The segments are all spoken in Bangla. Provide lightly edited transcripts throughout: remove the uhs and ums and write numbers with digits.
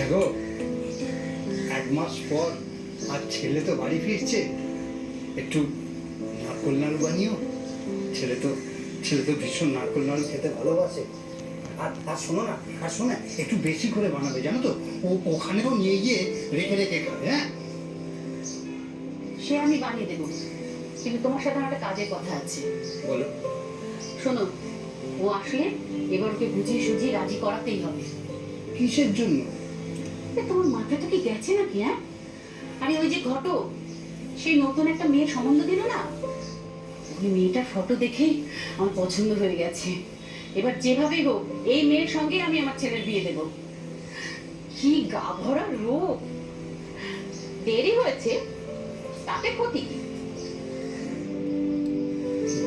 দেখো, 1 মাস পর আর ছেলে তো বাড়ি ফিরছে, একটু নারকোল নাড়ু বানিও। ছেলে তো ভীষণ নারকোল নাড়ু খেতে ভালোবাসে। আর শোনো না, একটু বেশি করে বানাবে, জানো তো? ওখানেও নিয়ে গিয়ে রেখে রেখে খাবে। হ্যাঁ, সে আমি বানিয়ে দেবো, কিন্তু তোমার সাথে আমার একটা কাজের কথা আছে। বলো। শোনো, ও আসলে এবার ওকে বুঝিয়ে সুঝিয়ে রাজি করাতেই হবে। কিসের জন্য? তোমার মাথাটা কি গেছে নাকি? হ্যাঁ, আরে ওই যে ঘটক, সেই নতুন একটা মেয়ের সম্বন্ধ দিল না, ওই মেয়েটার ফটো দেখেই আমার পছন্দ হয়ে গেছে। এবার যেভাবেই হোক এই মেয়ের সঙ্গে আমি আমার ছেলের বিয়ে দেব। কি গা ভরা রোগ! দেরি হয়েছে তাতে ক্ষতি কি?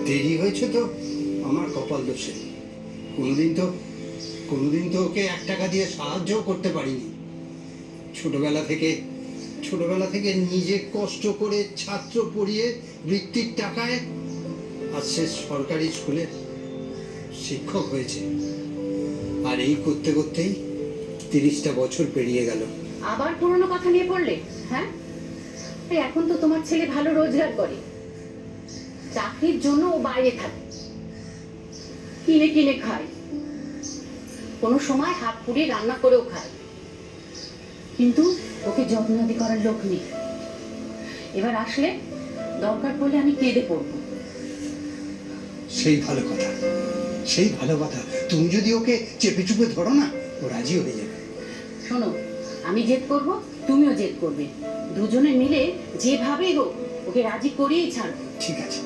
দেরি হয়েছে তো আমার কপাল দোষে। কোনোদিন তো ওকে 1 টাকা দিয়ে সাহায্যও করতে পারিনি। ছোটবেলা থেকে নিজে কষ্ট করে ছাত্র পড়িয়ে বৃত্তির টাকায় আজ সে সরকারি স্কুলের শিক্ষক হয়েছে। আর এই করতে করতেই 30টা বছর পেরিয়ে গেল। আবার পুরনো কথা নিয়ে পড়লে? হ্যাঁ, এখন তো তোমার ছেলে ভালো রোজগার করে, চাকরির জন্য ও বাইরে থাকে, কিনে কিনে খায়, কোনো সময় হাত পুড়িয়ে রান্না করেও খায়, কিন্তু ওকে যত্নাদি করার লোক নেই। এবার আসলে দরকার পড়লে আমি কেঁদে পড়বো। সেই ভালো কথা। তুমি যদি ওকে চেপে চুপে ধরো না, ও রাজি হয়ে যাবে। শোনো, আমি জেদ করব, তুমিও জেদ করবে, দুজনে মিলে যেভাবেই হোক ওকে রাজি করিয়েই ছাড়বো। ঠিক আছে।